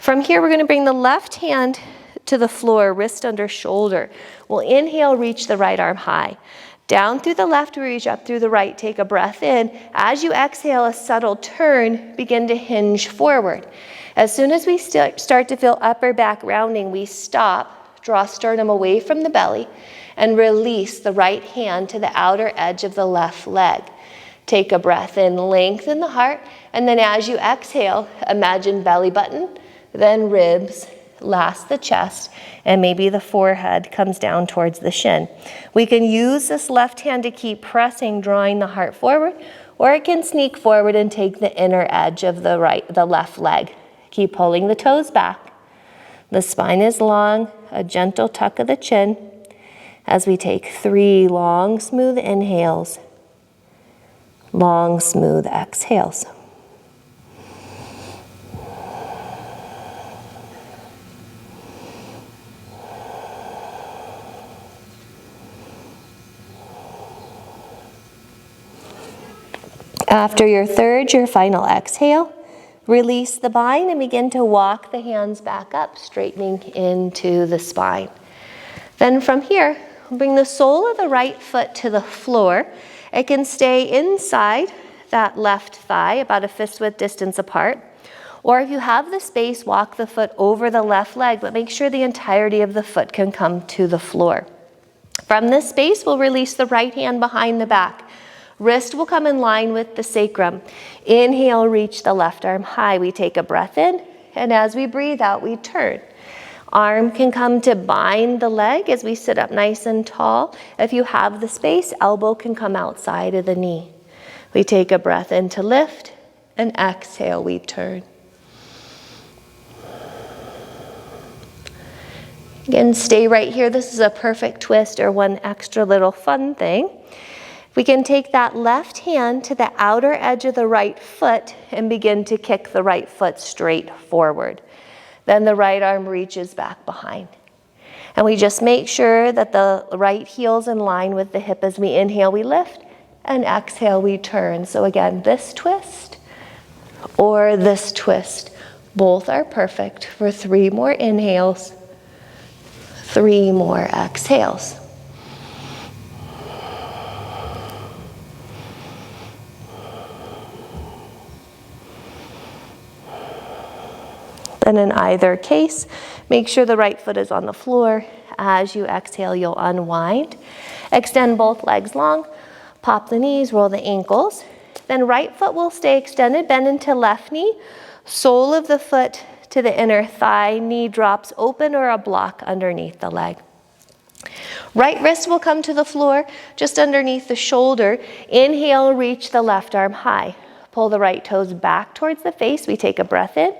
From here, we're going to bring the left hand to the floor, wrist under shoulder. We'll inhale, reach the right arm high. Down through the left, we reach up through the right. Take a breath in. As you exhale, a subtle turn, begin to hinge forward. As soon as we start to feel upper back rounding, we stop, draw sternum away from the belly, and release the right hand to the outer edge of the left leg. Take a breath in, lengthen the heart, and then as you exhale, imagine belly button, then ribs, last the chest, and maybe the forehead comes down towards the shin. We can use this left hand to keep pressing, drawing the heart forward, or it can sneak forward and take the inner edge of the left leg. Keep pulling the toes back. The spine is long, a gentle tuck of the chin, as we take 3 long, smooth inhales. Long, smooth exhales. After your third, your final exhale, release the bind and begin to walk the hands back up, straightening into the spine. Then from here, bring the sole of the right foot to the floor. It can stay inside that left thigh, about a fist width distance apart. Or if you have the space, walk the foot over the left leg, but make sure the entirety of the foot can come to the floor. From this space, we'll release the right hand behind the back. Wrist will come in line with the sacrum. Inhale, reach the left arm high. We take a breath in, and as we breathe out, we turn. Arm can come to bind the leg as we sit up nice and tall. If you have the space, elbow can come outside of the knee. We take a breath in to lift, and exhale, we turn. Again, stay right here. This is a perfect twist or one extra little fun thing. We can take that left hand to the outer edge of the right foot and begin to kick the right foot straight forward. Then the right arm reaches back behind. And we just make sure that the right heel's in line with the hip. As we inhale, we lift, and exhale, we turn. So again, this twist or this twist, both are perfect for 3 more inhales, 3 more exhales. And in either case, make sure the right foot is on the floor. As you exhale, you'll unwind. Extend both legs long, pop the knees, roll the ankles. Then right foot will stay extended, bend into left knee, sole of the foot to the inner thigh, knee drops open or a block underneath the leg. Right wrist will come to the floor, just underneath the shoulder. Inhale, reach the left arm high. Pull the right toes back towards the face. We take a breath in.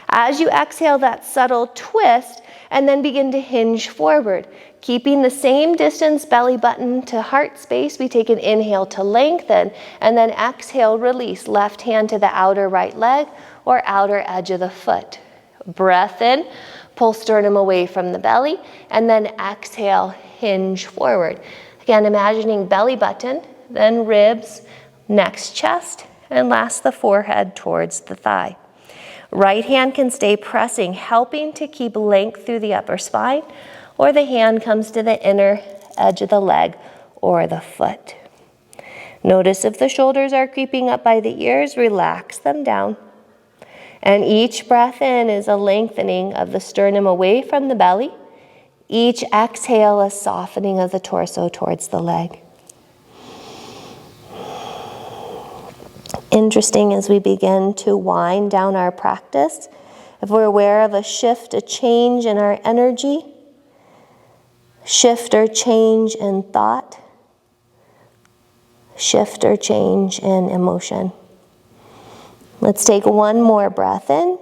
As you exhale, that subtle twist, and then begin to hinge forward. Keeping the same distance belly button to heart space, we take an inhale to lengthen, and then exhale, release. Left hand to the outer right leg or outer edge of the foot. Breath in, pull sternum away from the belly, and then exhale, hinge forward. Again, imagining belly button, then ribs, next chest, and last the forehead towards the thigh. Right hand can stay pressing, helping to keep length through the upper spine, or the hand comes to the inner edge of the leg or the foot. Notice if the shoulders are creeping up by the ears, relax them down. And each breath in is a lengthening of the sternum away from the belly. Each exhale, a softening of the torso towards the leg. Interesting as we begin to wind down our practice, if we're aware of a shift, a change in our energy, shift or change in thought, shift or change in emotion. Let's take one more breath in.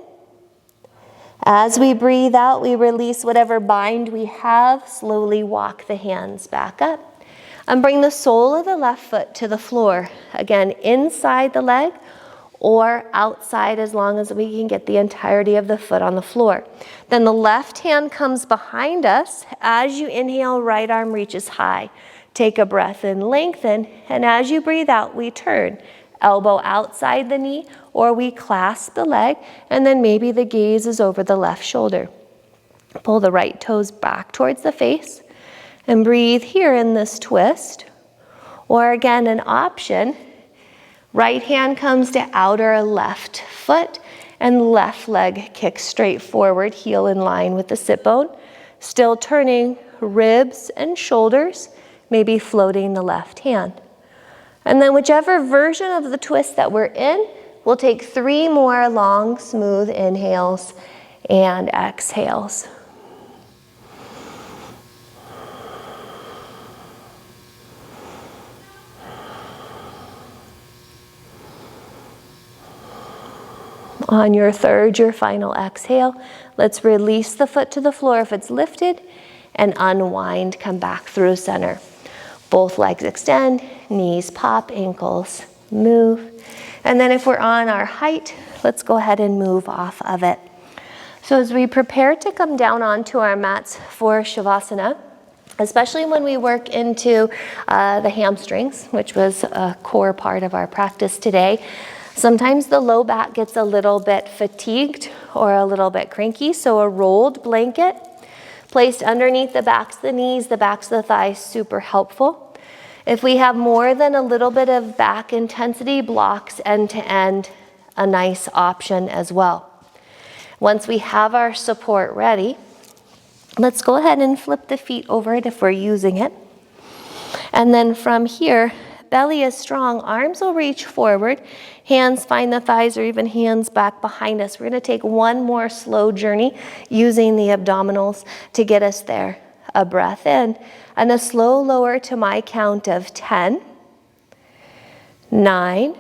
As we breathe out, we release whatever bind we have. Slowly walk the hands back up. And bring the sole of the left foot to the floor. Again, inside the leg or outside as long as we can get the entirety of the foot on the floor. Then the left hand comes behind us. As you inhale, right arm reaches high. Take a breath in, lengthen, and as you breathe out, we turn. Elbow outside the knee, or we clasp the leg, and then maybe the gaze is over the left shoulder. Pull the right toes back towards the face. And breathe here in this twist. Or again, an option, right hand comes to outer left foot and left leg kicks straight forward, heel in line with the sit bone. Still turning ribs and shoulders, maybe floating the left hand. And then whichever version of the twist that we're in, we'll take 3 more long, smooth inhales and exhales. On your third, your final exhale, let's release the foot to the floor if it's lifted and unwind, come back through center. Both legs extend, knees pop, ankles move. And then if we're on our height, let's go ahead and move off of it. So as we prepare to come down onto our mats for Shavasana, especially when we work into the hamstrings, which was a core part of our practice today, sometimes the low back gets a little bit fatigued or a little bit cranky, so a rolled blanket placed underneath the backs of the knees, the backs of the thighs, super helpful. If we have more than a little bit of back intensity, blocks end to end, a nice option as well. Once we have our support ready, let's go ahead and flip the feet over it if we're using it. And then from here, belly is strong, arms will reach forward, hands find the thighs or even hands back behind us. We're going to take one more slow journey using the abdominals to get us there. A breath in and a slow lower to my count of 10, 9,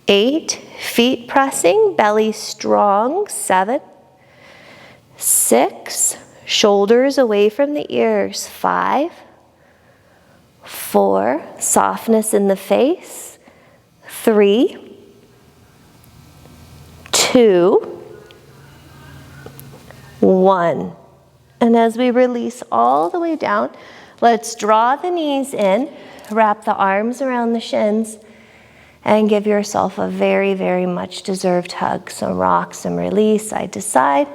8, feet pressing, belly strong, 7, 6, shoulders away from the ears, 5, 4, softness in the face, 3, 2, 1. And as we release all the way down, let's draw the knees in, wrap the arms around the shins, and give yourself a very, very much deserved hug. Some rock, some release, side to side,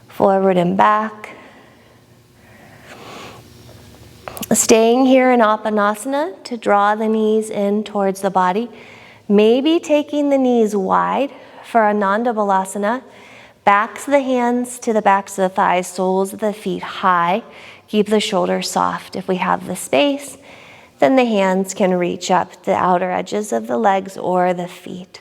forward and back. Staying here in Apanasana to draw the knees in towards the body. Maybe taking the knees wide for Ananda Balasana. Backs of the hands to the backs of the thighs, soles of the feet high. Keep the shoulders soft. If we have the space, then the hands can reach up the outer edges of the legs or the feet.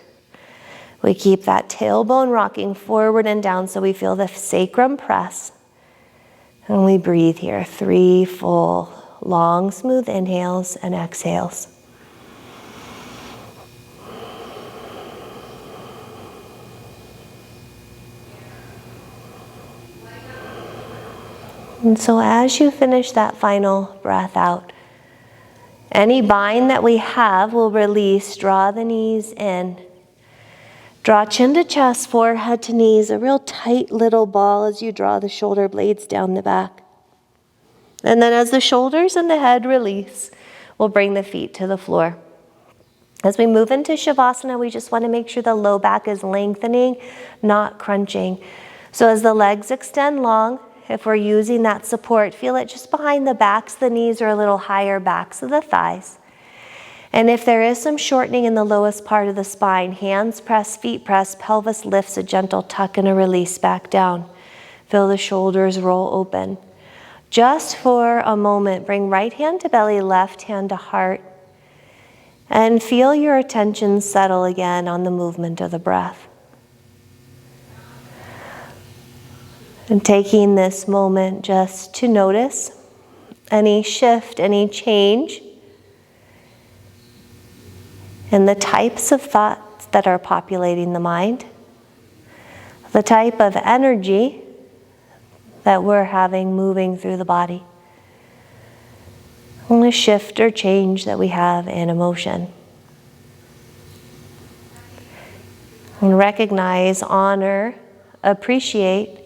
We keep that tailbone rocking forward and down so we feel the sacrum press. And we breathe here. 3 full, long, smooth inhales and exhales. And so as you finish that final breath out, any bind that we have will release. Draw the knees in. Draw chin to chest, forehead to knees, a real tight little ball as you draw the shoulder blades down the back. And then as the shoulders and the head release, we'll bring the feet to the floor. As we move into Shavasana, we just want to make sure the low back is lengthening, not crunching. So as the legs extend long, if we're using that support, feel it just behind the backs. The knees are a little higher, backs of the thighs. And if there is some shortening in the lowest part of the spine, hands press, feet press, pelvis lifts, a gentle tuck and a release back down. Feel the shoulders roll open. Just for a moment, bring right hand to belly, left hand to heart, and feel your attention settle again on the movement of the breath. And taking this moment just to notice any shift, any change in the types of thoughts that are populating the mind, the type of energy that we're having moving through the body, only shift or change that we have in emotion. And recognize, honor, appreciate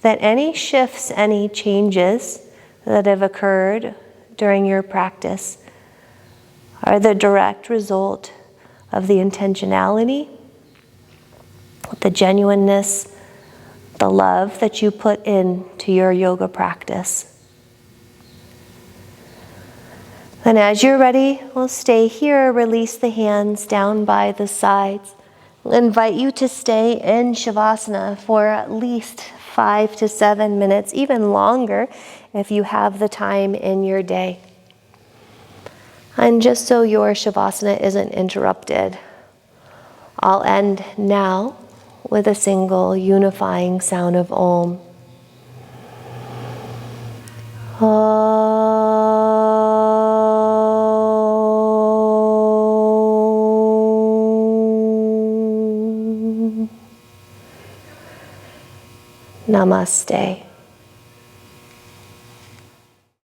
that any shifts, any changes that have occurred during your practice are the direct result of the intentionality, the genuineness, the love that you put into your yoga practice. And as you're ready, we'll stay here, release the hands down by the sides. I invite you to stay in Shavasana for at least 5 to 7 minutes, even longer if you have the time in your day. And just so your Shavasana isn't interrupted, I'll end now with a single unifying sound of Om. Namaste.